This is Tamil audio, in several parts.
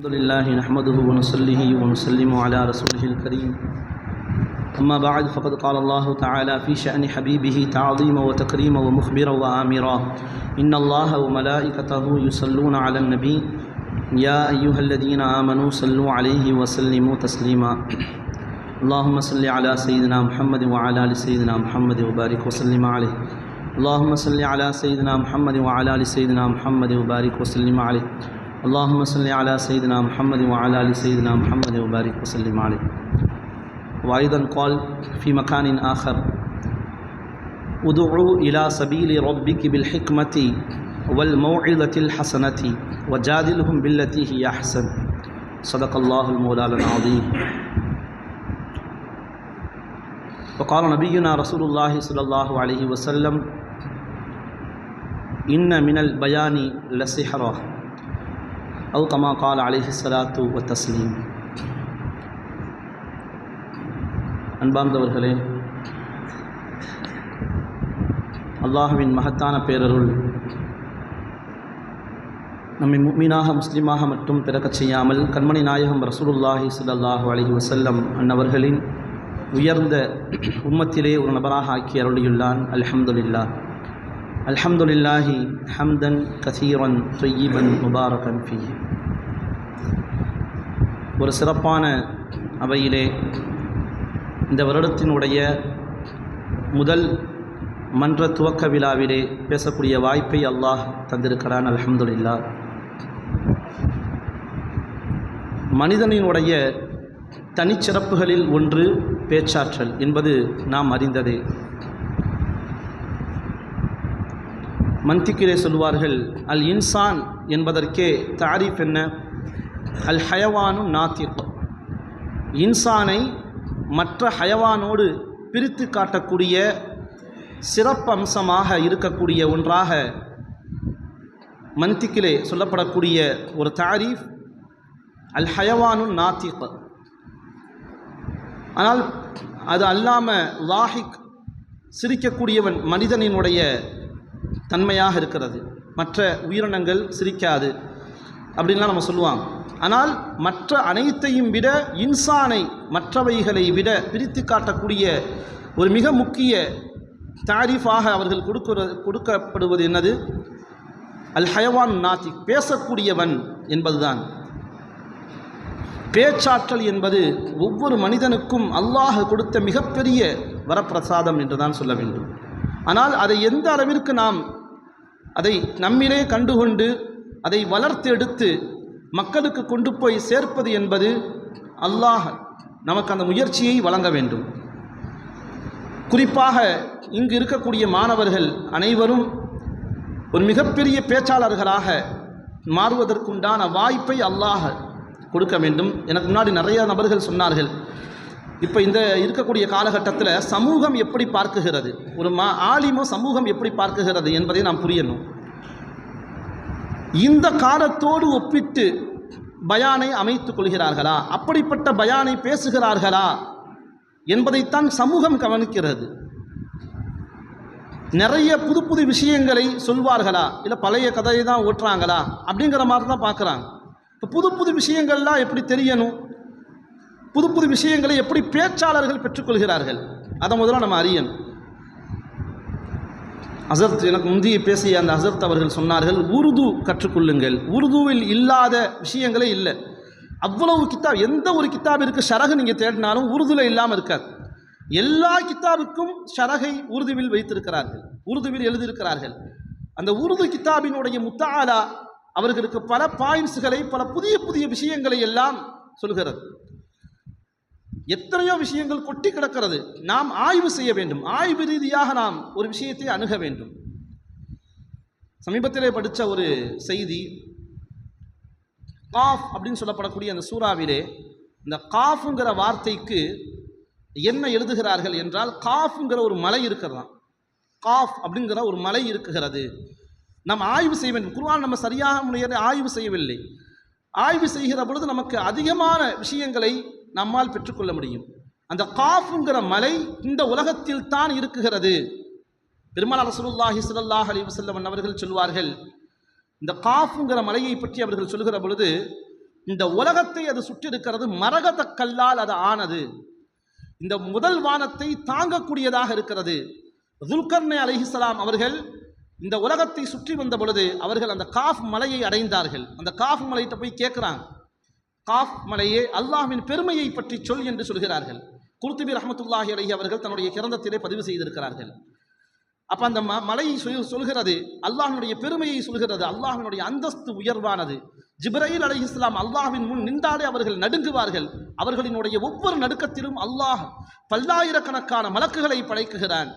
الحمد لله نحمده ونصليه ونسلم على رسوله الكريم أما بعد فقد قال الله تعالى في شأن حبيبه تعظيما وتكريما ومخبرا وآمرا إن الله وملائكته يصلون على النبي يا أيها الذين آمنوا صلوا عليه وسلموا تسليما اللهم صل على سيدنا محمد وعلى آل سيدنا محمد وبارك وسلم عليه اللهم صل على سيدنا محمد وعلى آل سيدنا محمد وبارك وسلم عليه اللهم صل على سيدنا محمد وعلى آل سيدنا محمد وبارك وسلم عليه. وأيضا قال في مكان آخر ادعوا إلى سبيل ربك بالحكمة والموعظة الحسنة وجادلهم بالتي هي أحسن. صدق الله المولى العظيم. وقال نبينا رسول الله صلى الله عليه وسلم إن من البيان لسحرا أو كما قال عليه الصلاة والتسليم. அன்பார்ந்தவர்களே, அல்லாஹ்வின் மகத்தான பேரருள் நம்மை முஃமினாக முஸ்லிமாக மட்டும் பிறக்கச் செய்யாமல் கண்மணி நாயகம் ரசூலுல்லாஹி ஸல்லல்லாஹு அலைஹி வஸல்லம் அன்னவர்களின் உயர்ந்த உம்மத்திலே ஒரு நபராக ஆக்கி அருளியுள்ளான். அல்ஹம்துலில்லாஹ் அல்ஹம்துலில்லாஹி ஹம்தன் கஸீரன் தய்யிபன் முபாரகன் ஃபீஹி. ஒரு சிறப்பான அவையிலே இந்த வருடத்தினுடைய முதல் மன்ற துவக்க விழாவிலே பேசக்கூடிய வாய்ப்பை அல்லாஹ் தந்திருக்கிறான். அல்ஹம்துலில்லாஹ். மனிதனினுடைய தனிச்சிறப்புகளில் ஒன்று பேச்சாற்றல் என்பது நாம் அறிந்ததே. மந்திக்கிலே சொல்வார்கள், அல் இன்சான் என்பதற்கே தாரீஃப் என்ன? அல் ஹயவானு நாத்திக். இன்சானை மற்ற ஹயவானோடு பிரித்து காட்டக்கூடிய சிறப்பம்சமாக இருக்கக்கூடிய ஒன்றாக மந்திக்கிலே சொல்லப்படக்கூடிய ஒரு தாரீஃப் அல் ஹயவானு நாத்திக். ஆனால் அது அல்லாமல் லாஹிக், சிரிக்கக்கூடியவன் மனிதனினுடைய தன்மையாக இருக்கிறது. மற்ற உயிரினங்கள் சிரிக்காது அப்படின்லாம் நம்ம சொல்லுவாங்க. ஆனால் மற்ற அனைத்தையும் விட இன்சானை மற்றவைகளை விட பிரித்து காட்டக்கூடிய ஒரு மிக முக்கிய தாரீஃபாக அவர்கள் கொடுக்கப்படுவது என்னது? அல் ஹயவான் நாத்திக், பேசக்கூடியவன் என்பதுதான். பேச்சாற்றல் என்பது ஒவ்வொரு மனிதனுக்கும் அல்லாஹ் கொடுத்த மிகப்பெரிய வரப்பிரசாதம் என்று தான் சொல்ல வேண்டும். ஆனால் அதை எந்த அளவிற்கு நாம் அதை நம்மிலே கண்டுகொண்டு அதை வளர்த்து எடுத்து மக்களுக்கு கொண்டு போய் சேர்ப்பது என்பது அல்லாஹ் நமக்கு அந்த முயற்சியை வழங்க வேண்டும். குறிப்பாக இங்கு இருக்கக்கூடிய மாணவர்கள் அனைவரும் ஒரு மிகப்பெரிய பேச்சாளர்களாக மாறுவதற்குண்டான வாய்ப்பை அல்லாஹ் கொடுக்க வேண்டும். எனக்கு முன்னாடி நிறைய நபர்கள் சொன்னார்கள், இப்போ இந்த இருக்கக்கூடிய காலகட்டத்தில் சமூகம் எப்படி பார்க்குகிறது, ஒரு ஆலிமோ சமூகம் எப்படி பார்க்குகிறது என்பதை நாம் புரியணும். இந்த காலத்தோடு ஒப்பிட்டு பயானை அமைத்துக் கொள்கிறார்களா, அப்படிப்பட்ட பயானை பேசுகிறார்களா என்பதைத்தான் சமூகம் கவனிக்கிறது. நிறைய புது புது விஷயங்களை சொல்வார்களா, இல்லை பழைய கதையை தான் ஓட்டுறாங்களா அப்படிங்கிற மாதிரி தான் பார்க்குறாங்க. இப்போ புது புது விஷயங்கள்லாம் எப்படி தெரியணும், புது புது விஷயங்களை எப்படி பேச்சாளர்கள் பெற்றுக்கொள்கிறார்கள், அதை முதல்ல நம்ம அறியணும். ஹஸரத், எனக்கு முந்தைய பேசிய அந்த ஹஸரத் அவர்கள் சொன்னார்கள், உருது கற்றுக்கொள்ளுங்கள். உருதுவில் இல்லாத விஷயங்களே இல்லை. அவ்வளவு கித்தாப், எந்த ஒரு கித்தாபிற்கு ஷரகு நீங்கள் தேடினாலும் உருதுவில் இல்லாமல் இருக்காது. எல்லா கித்தாபுக்கும் ஷரகை உருதுவில் வைத்திருக்கிறார்கள், உருதுவில் எழுதியிருக்கிறார்கள். அந்த உருது கித்தாபினுடைய முத்தாலா அவர்களுக்கு பல பாயிண்ட்ஸ்களை, பல புதிய புதிய விஷயங்களை எல்லாம் சொல்கிறது. எத்தனையோ விஷயங்கள் கொட்டி கிடக்கிறது. நாம் ஆய்வு செய்ய வேண்டும். ஆய்வு ரீதியாக நாம் ஒரு விஷயத்தை அணுக வேண்டும். சமீபத்திலே படித்த ஒரு செய்தி, காஃப் அப்படின்னு சொல்லப்படக்கூடிய அந்த சூறாவிலே இந்த காஃப்ங்கிற வார்த்தைக்கு என்ன எழுதுகிறார்கள் என்றால், காஃப்ங்கிற ஒரு மலை இருக்கிறதாம். காஃப் அப்படிங்கிற ஒரு மலை இருக்குகிறது. நாம் ஆய்வு செய்ய வேண்டும். குர்ஆன் நம்ம சரியாக முறையில் ஆய்வு செய்யவில்லை. ஆய்வு செய்கிற பொழுது நமக்கு அதிகமான விஷயங்களை நம்மால் பெற்றுக்கொள்ள முடியும். அந்த காஃப்ங்கிற மலை இந்த உலகத்தில் தான் இருக்குகிறது. பெருமானார் ரசூலுல்லாஹி ஸல்லல்லாஹு அலைஹி வஸல்லம் அவர்கள் சொல்வார்கள், இந்த காஃப்ங்கிற மலையை பற்றி அவர்கள் சொல்கிற பொழுது, இந்த உலகத்தை அது சுற்றி இருக்கிறது, மரகத கல்லால் அது ஆனது. இந்த முதல் வானத்தை தாங்கக்கூடியதாக இருக்கிறது. துல்கர்னே அலைஹிஸ்ஸலாம் அவர்கள் இந்த உலகத்தை சுற்றி வந்த பொழுது அவர்கள் அந்த காஃப் மலையை அடைந்தார்கள். அந்த காஃப் மலையிட்ட போய் கேட்கிறாங்க, காஃப் மலையே அல்லாஹ்வின் பெருமையை பற்றி சொல் என்று சொல்கிறார்கள். குர்துபி ரஹ்மத்துல்லாஹி அலைஹி அவர்கள் தன்னுடைய கிரந்தத்திலே பதிவு செய்திருக்கிறார்கள். அப்ப அந்த மலை சொல்கிறது, அல்லாஹ்வினுடைய பெருமையை சொல்கிறது, அல்லாஹ்வினுடைய அந்தஸ்து உயர்வானது. ஜிப்ரீல் அலைஹிஸ்ஸலாம் அல்லாஹ்வின் முன் நின்றாலே அவர்கள் நடுங்குவார்கள். அவர்களினுடைய ஒவ்வொரு நடுக்கத்திலும் அல்லாஹ் பல்லாயிரக்கணக்கான மலக்குகளை படைக்குகிறான்.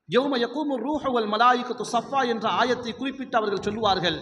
யௌம யகூமு ரூஹு வல் மலாயிகத்து ஸஃபா என்ற ஆயத்தை குறிப்பிட்டு அவர்கள் சொல்லுவார்கள்,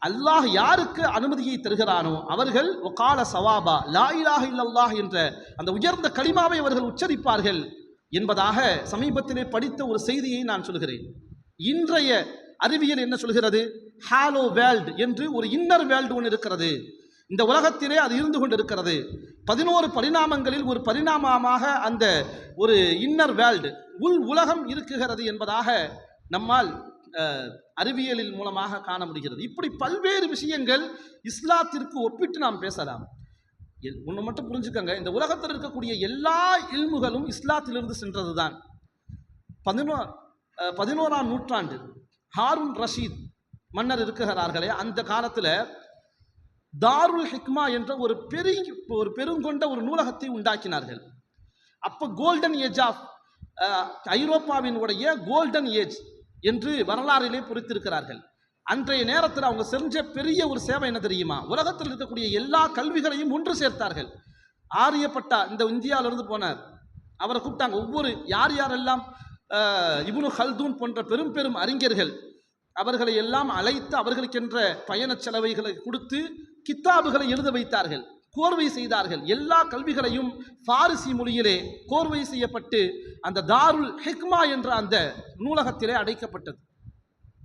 அல்லாஹ் யாருக்கு அனுமதியை தருகிறானோ அவர்கள் வகால சவாபா லா இலாஹ இல்லல்லாஹ் என்ற அந்த உயர்ந்த கலிமாவை அவர்கள் உச்சரிப்பார்கள் என்பதாக சமீபத்திலே படித்த ஒரு செய்தியை நான் சொல்கிறேன். இன்றைய அறிவியல் என்ன சொல்கிறது? ஹாலோ வேல்ட் என்று ஒரு இன்னர் வேல்டு ஒன்று இருக்கிறது. இந்த உலகத்திலே அது இருந்து கொண்டிருக்கிறது. 11 பரிணாமங்களில் ஒரு பரிணாமமாக அந்த ஒரு இன்னர் வேல்டு உள் உலகம் இருக்குகிறது என்பதாக நம்மால் அறிவியலில் மூலமாக காண முடிகிறது. இப்படி பல்வேறு விஷயங்கள் இஸ்லாத்திற்கு ஒப்பிட்டு நாம் பேசலாம். ஒன்று மட்டும் புரிஞ்சுக்கங்க, இந்த உலகத்தில் இருக்கக்கூடிய எல்லா இல்முகளும் இஸ்லாத்திலிருந்து சென்றது தான். 11ஆம் நூற்றாண்டு ஹாரூன் ரஷீத் மன்னர் இருக்கிறார்களே, அந்த காலத்தில் தாருல் ஹிக்மா என்ற ஒரு பெருங்கொண்ட ஒரு நூலகத்தை உண்டாக்கினார்கள். அப்போ கோல்டன் ஏஜ் ஆஃப் ஐரோப்பாவினுடைய கோல்டன் ஏஜ் என்று வரலாறிலே பொறித்திருக்கிறார்கள். அன்றைய நேரத்தில் அவங்க செஞ்ச பெரிய ஒரு சேவை என்ன தெரியுமா? உலகத்தில் இருக்கக்கூடிய எல்லா கல்விகளையும் ஒன்று சேர்த்தார்கள். ஆரியப்பட்டா இந்த இந்தியாவிலிருந்து போனார், அவரை கூப்பிட்டாங்க. ஒவ்வொரு யாரெல்லாம் இப்னு ஹல்தூன் போன்ற பெரும் பெரும் அறிஞர்கள், அவர்களை எல்லாம் அழைத்து அவர்களுக்கென்ற பயண செலவைகளை கொடுத்து கித்தாபுகளை எழுத வைத்தார்கள், கோர்வை செய்தார்கள். எல்லா கல்விகளையும் பாரிசி மொழியிலே கோர்வை செய்யப்பட்டு அந்த தாருல் ஹிக்மா என்ற அந்த நூலகத்திலே அடைக்கப்பட்டது.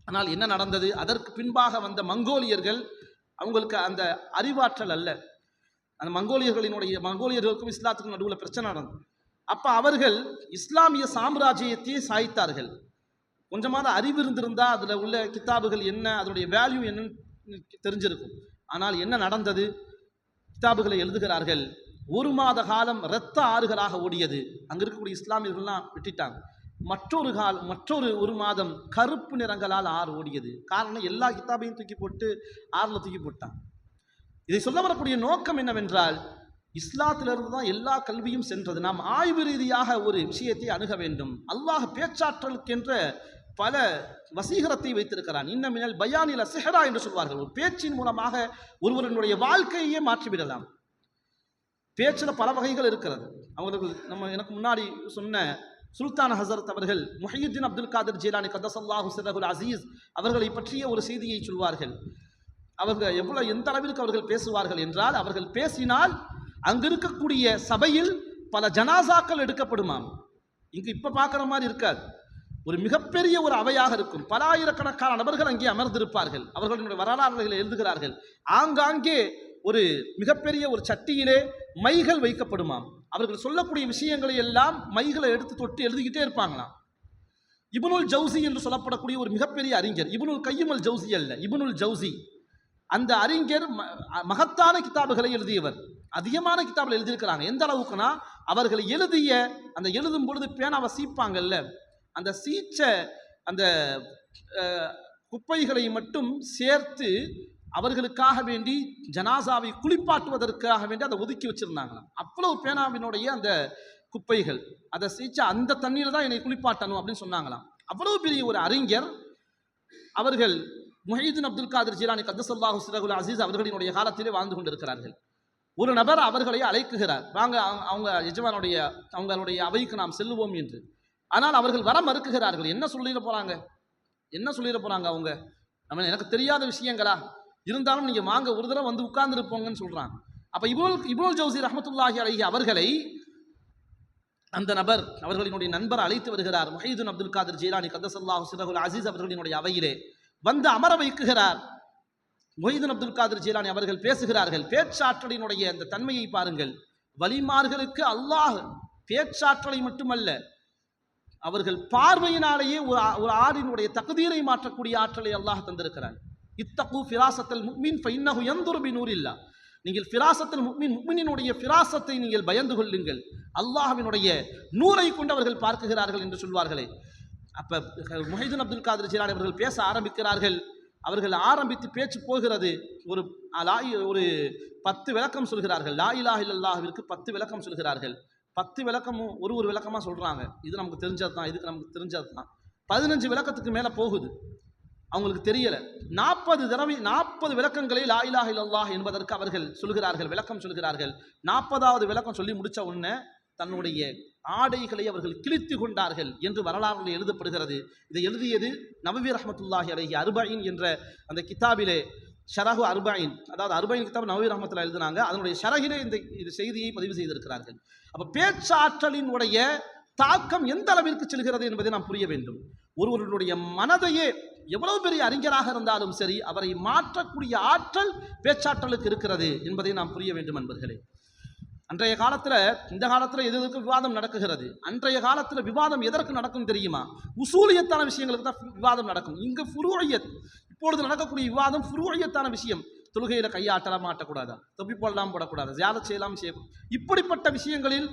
ஆனால் என்ன நடந்தது? அதற்கு பின்பாக வந்த மங்கோலியர்கள், அவங்களுக்கு அந்த அறிவாற்றல் அல்ல. அந்த மங்கோலியர்களுக்கும் இஸ்லாத்துக்கும் நடுவில் பிரச்சனை நடந்தது. அப்போ அவர்கள் இஸ்லாமிய சாம்ராஜ்யத்தையே சாய்த்தார்கள். கொஞ்சமாவது அறிவு இருந்திருந்தால் அதில் உள்ள கித்தாபுகள் என்ன, அதனுடைய வேல்யூ என்னன்னு தெரிஞ்சிருக்கும். ஆனால் என்ன நடந்தது? கித்தாபுகளை எழுதுகிறார்கள். 1 மாத காலம் இரத்த ஆறுகளாக ஓடியது. அங்கே இருக்கக்கூடிய இஸ்லாமியர்கள்லாம் விட்டுட்டாங்க. மற்றொரு 1 மாதம் கருப்பு நிறங்களால் ஆறு ஓடியது. காரணம், எல்லா கித்தாபையும் தூக்கி போட்டு ஆறுல தூக்கி போட்டான். இதை சொல்ல வரக்கூடிய நோக்கம் என்னவென்றால், இஸ்லாத்திலிருந்து தான் எல்லா கல்வியும் சென்றது. நாம் ஆய்வு ரீதியாக ஒரு விஷயத்தை அணுக வேண்டும். அல்லாஹ் பேச்சாற்றலுக்கென்ற பல வசீகரத்தை வைத்திருக்கிறான். இன்னமினல் பயானில சிஹரா என்று சொல்வார்கள். ஒரு பேச்சின் மூலமாக ஒருவருடைய வாழ்க்கையே மாற்றிவிடலாம். பேச்சில் பல வகைகள் இருக்கிறது. அவர்கள் எனக்கு முன்னாடி சொன்ன சுல்தான் ஹசரத் அவர்கள் முஹையுத்தீன் அப்துல் காதிர் ஜீலானி கத்தஸல்லாஹு சிர்ரஹுல் அசீஸ் அவர்களை பற்றிய ஒரு செய்தியை சொல்வார்கள். அவர்கள் எந்த அளவிற்கு அவர்கள் பேசுவார்கள் என்றால், அவர்கள் பேசினால் அங்கு இருக்கக்கூடிய சபையில் பல ஜனாசாக்கள் எடுக்கப்படுமாம். இங்கு இப்ப பார்க்குற மாதிரி இருக்காது. ஒரு மிகப்பெரிய ஒரு அவையாக இருக்கும். பல ஆயிரக்கணக்கான நபர்கள் அங்கே அமர்ந்திருப்பார்கள். அவர்களுடைய வரலாறுகளை எழுதுகிறார்கள். ஆங்காங்கே ஒரு மிகப்பெரிய ஒரு சட்டியிலே மைகள் வைக்கப்படுமாம். அவர்கள் சொல்லக்கூடிய விஷயங்களை எல்லாம் மைகளை எடுத்து தொட்டு எழுதிக்கிட்டே இருப்பாங்களாம். இப்னுல் ஜவுசி என்று சொல்லப்படக்கூடிய ஒரு மிகப்பெரிய அறிஞர், இப்னுல் கையிம் அல் ஜவுசி அல்ல, இப்னுல் ஜவுசி, அந்த அறிஞர் மகத்தான கிதாபுகளை எழுதியவர். அதிகமான கிதாபுகள் எழுதியிருக்கிறாங்க. எந்த அளவுக்குனா, அவர்கள் எழுதிய அந்த எழுதும் பொழுது பேனாவை சீப்பாங்கல்ல, அந்த சீச்ச அந்த குப்பைகளை மட்டும் சேர்த்து அவர்களுக்காக வேண்டி ஜனாசாவை குளிப்பாட்டுவதற்காக வேண்டி அதை ஒதுக்கி வச்சிருந்தாங்களாம். அவ்வளவு பேனாவினுடைய அந்த குப்பைகள், அதை சீச்ச அந்த தண்ணீர் தான் என்னை குளிப்பாட்டணும் அப்படின்னு சொன்னாங்களாம். அவ்வளவு பெரிய ஒரு அறிஞர். அவர்கள் முஹையுத்தீன் அப்துல் காதிர் ஜீலானி கத்தஸல்லாஹு சிர்ரஹுல் அசீஸ் அவர்களினுடைய காலத்திலே வாழ்ந்து கொண்டிருக்கிறார்கள். ஒரு நபர் அவர்களை அழைக்குகிறார், வாங்க அவங்க எஜமானுடைய அவங்களுடைய அவைக்கு நாம் செல்லுவோம் என்று. ஆனால் அவர்கள் வர மறுக்குகிறார்கள். என்ன சொல்லிட போறாங்க அவங்க? எனக்கு தெரியாத விஷயங்களா இருந்தாலும் நீங்க வாங்க, ஒரு தடவை வந்து உட்கார்ந்துருப்போங்கன்னு சொல்றாங்க. அப்ப இப்னுல் ஜவுசி ரஹ்மத்துல்லாஹி அலைஹி அவர்களை அந்த நபர், அவர்களினுடைய நண்பர் அழைத்து வருகிறார். முஹையுத்தீன் அப்துல் காதிர் ஜீலானி கத்தஸல்லாஹு சிர்ரஹுல் அசீஸ் அவர்களினுடைய அவையிலே வந்து அமர வைக்குகிறார். முஹையுத்தீன் அப்துல் காதிர் ஜீலானி அவர்கள் பேசுகிறார்கள். பேச்சாற்றலினுடைய அந்த தன்மையை பாருங்கள். வலிமார்களுக்கு அல்லாஹ் பேச்சாற்றலை மட்டுமல்ல, அவர்கள் பார்வையினாலேயே ஒரு ஆடினுடைய தக்தீரை மாற்றக்கூடிய ஆற்றலை அல்லாஹ் தந்திருக்கிறான். இத்தகு ஃபிராசத்தல் முஃமின் ஃபஇன்னஹு யன்துரு பிநூரில்லாஹ். நீங்கள் ஃபிராசத்தில் முஃமினினுடைய ஃபிராசத்தை நீங்கள் பயந்து கொள்ளுங்கள், அல்லாஹ்வினுடைய நூரை கொண்டு அவர்கள் பார்க்குகிறார்கள் என்று சொல்வார்களே. அப்ப முஹைதீன் அப்துல் காதிர் ஜிலானி அவர்கள் பேச ஆரம்பிக்கிறார்கள். அவர்கள் ஆரம்பித்து பேச்சு போகிறது. ஒரு 10 விளக்கம் சொல்கிறார்கள். லா இலாஹ இல்லல்லாஹ்விற்கு 10 விளக்கம் சொல்கிறார்கள். 10 விளக்கமும் ஒரு விளக்கமா சொல்றாங்க. இது நமக்கு தெரிஞ்சது தான், இதுக்கு நமக்கு தெரிஞ்சது தான். 15 விளக்கத்துக்கு மேல போகுது, அவங்களுக்கு தெரியல. 40 விளக்கங்களை லா இலாஹ இல்லல்லாஹ் என்பதற்கு அவர்கள் சொல்கிறார்கள், விளக்கம் சொல்கிறார்கள். 40வது விளக்கம் சொல்லி முடிச்ச உடனே தன்னுடைய ஆடைகளை அவர்கள் கிழித்து கொண்டார்கள் என்று வரலாறுகளில் எழுதப்படுகிறது. இதை எழுதியது நவவி ரஹ்மத்துல்லாஹி அலைஹி அர்பஈன் என்ற அந்த கிதாபிலே, ஷரஹு அர்பஈன், அதாவது அர்பஈன் கிதாப் நவவி ரஹ்மத்துல்லாஹி எழுதினாங்க. அதனுடைய ஷரஹிலே இந்த செய்தியை பதிவு செய்திருக்கிறார்கள். அப்ப பேச்சாற்றலினுடைய தாக்கம் எந்த அளவிற்கு செல்கிறது என்பதை நாம் புரிய வேண்டும். ஒருவருடைய மனதையே எவ்வளவு பெரிய அறிஞராக இருந்தாலும் சரி, அவரை மாற்றக்கூடிய ஆற்றல் பேச்சாற்றலுக்கு இருக்கிறது என்பதை நாம் புரிய வேண்டும் நண்பர்களே. அன்றைய காலத்தில், இந்த காலத்தில் எதுக்கு விவாதம் நடக்குகிறது? அன்றைய காலத்தில் விவாதம் எதற்கு நடக்கும் தெரியுமா? உசூலியத்தான விஷயங்களுக்கு தான் விவாதம் நடக்கும். இங்கு ஃபுரூஇயத், இப்பொழுது நடக்கக்கூடிய விவாதம் ஃபுரூஇயத்தான விஷயம். தொழுகையில் கையாட்டலாம் மாட்டக்கூடாதா, தொப்பி போடலாம் போடக்கூடாது, ஜியாரத் செய்யலாம் செய்யக்கூடாது, இப்படிப்பட்ட விஷயங்களில்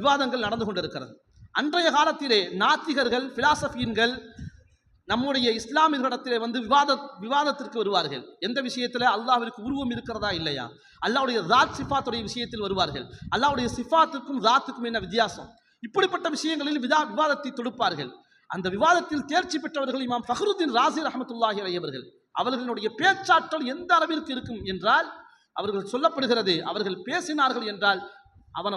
விவாதங்கள் நடந்து கொண்டிருக்கிறது. அன்றைய காலத்திலே நாத்திகர்கள், பிலாசபியன்கள் நம்முடைய இஸ்லாமியர்களிடத்திலே வந்து விவாதத்திற்கு வருவார்கள். எந்த விஷயத்தில்? அல்லாஹ்விற்கு உருவம் இருக்கிறதா இல்லையா, அல்லாஹ்வுடைய ராத் சிஃபாத்துடைய விஷயத்தில் வருவார்கள். அல்லாஹ்வுடைய சிஃபாத்துக்கும் ராத்துக்கும் என்ன வித்தியாசம், இப்படிப்பட்ட விஷயங்களில் விவாதத்தை தொடுப்பார்கள். அந்த விவாதத்தில் தேர்ச்சி பெற்றவர்கள் இமாம் ஃபஹ்ருத்தீன் ராஸி ரஹ்மத்துல்லாஹி அலைஹி அவர்கள். அவர்களுடைய பேச்சாற்றல் எந்த அளவிற்கு இருக்கும் என்றால், அவர்கள் சொல்லப்படுகிறது, அவர்கள் பேசினார்கள் என்றால் அவன்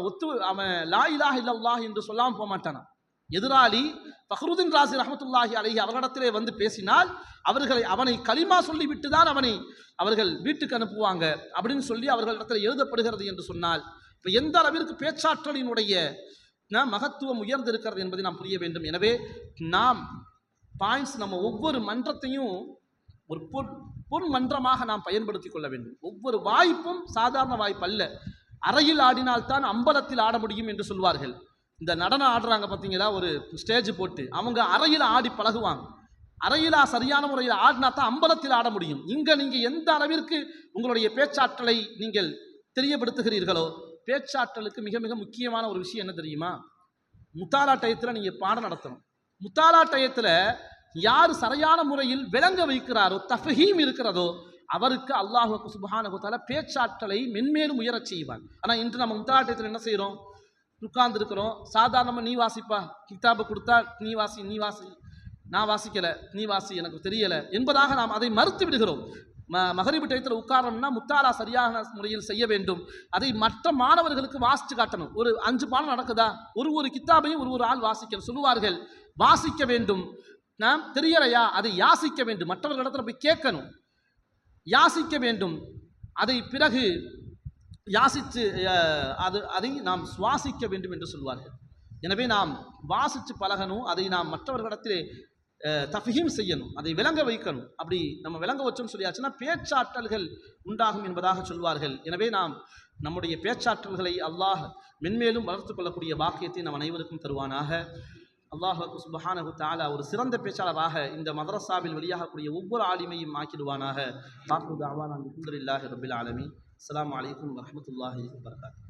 லா இலாஹ இல்லல்லாஹ் என்று சொல்லாமல் போக மாட்டானா. எதிராளி ஃபஹ்ருத்தீன் ராஸி ரஹ்மத்துல்லாஹி அலைஹி அவர்களிடத்திலே வந்து பேசினால் அவனை களிமா சொல்லிவிட்டு தான் அவர்கள் வீட்டுக்கு அனுப்புவாங்க அப்படின்னு சொல்லி அவர்களிடத்தில் எழுதப்படுகிறது என்று சொன்னால், இப்போ எந்த அளவிற்கு பேச்சாற்றலினுடைய மகத்துவம் உயர்ந்திருக்கிறது என்பதை நாம் புரிய வேண்டும். எனவே நாம் நம்ம ஒவ்வொரு மன்றத்தையும் ஒரு பொன் மன்றமாக நாம் பயன்படுத்தி கொள்ள வேண்டும். ஒவ்வொரு வாய்ப்பும் சாதாரண வாய்ப்பு அல்ல. அறையில் ஆடினால்தான் அம்பலத்தில் ஆட முடியும் என்று சொல்வார்கள். இந்த நடனம் ஆடுறாங்க பார்த்தீங்களா, ஒரு ஸ்டேஜ் போட்டு, அவங்க அறையில் ஆடி பழகுவாங்க. அறையில் சரியான முறையில் ஆடினா தான் அம்பலத்தில் ஆட முடியும். இங்கே நீங்கள் எந்த அளவிற்கு உங்களுடைய பேச்சாற்றலை நீங்கள் தெரியப்படுத்துகிறீர்களோ, பேச்சாற்றலுக்கு மிக மிக முக்கியமான ஒரு விஷயம் என்ன தெரியுமா? முத்தாலா டயத்தில் நீங்கள் பாடம் நடத்தணும். முத்தாலா டயத்தில் யார் சரியான முறையில் விளங்க வைக்கிறாரோ, தஃஹீம் இருக்கிறதோ, அவருக்கு அல்லாஹ் சுப்ஹானஹு வ தஆலா பேச்சாற்றலை மென்மேலும் உயரச் செய்வார். ஆனால் இன்று நம்ம முத்தாலா டயத்தில் என்ன செய்கிறோம்? உட்கார்ந்து இருக்கிறோம். சாதாரணமாக நீ வாசிப்பா, கிதாபை கொடுத்தா நீ வாசி, நான் வாசிக்கலை, நீ வாசி, எனக்கு தெரியலை என்பதாக நாம் அதை மறுத்து விடுகிறோம். மகரிபு டயத்தில் உட்காரம்னா முத்தாலா சரியான முறையில் செய்ய வேண்டும். அதை மற்ற மாணவர்களுக்கு வாசித்து காட்டணும். ஒரு 5 பாடம் நடக்குதா, ஒரு கித்தாபையும் ஒரு ஆள் வாசிக்க சொல்லுவார்கள். வாசிக்க வேண்டும். நாம் தெரியலையா, அதை யாசிக்க வேண்டும். மற்றவர்களிடத்தில் போய் கேட்கணும், யாசிக்க வேண்டும். அதை பிறகு யாசித்து அதை நாம் சுவாசிக்க வேண்டும் என்று சொல்வார்கள். எனவே நாம் வாசித்து பழகணும். அதை நாம் மற்றவர்களிடத்திலே தஃஹீம் செய்யணும், அதை விளங்க வைக்கணும். அப்படி நம்ம விளங்க வச்சோம்னு சொல்லியாச்சுன்னா பேச்சாற்றல்கள் உண்டாகும் என்பதாக சொல்வார்கள். எனவே நாம் நம்முடைய பேச்சாற்றல்களை அல்லாஹ் மென்மேலும் வளர்த்து கொள்ளக்கூடிய பாக்கியத்தை நம் அனைவருக்கும் தருவானாக. அல்லாஹ் சுப்ஹானஹு தஆலா ஒரு சிறந்த பேச்சாளராக இந்த மதரசாவில் வெளியாகக்கூடிய ஒவ்வொரு ஆலிமையும் ஆக்கிடுவானாக. பாக்கு தஅவானா அல்ஹம்துலில்லாஹி ரப்பில் ஆலமீன். அஸ்ஸலாமு அலைக்கும் வரஹ்மத்துல்லாஹி வபரகாத்துஹு.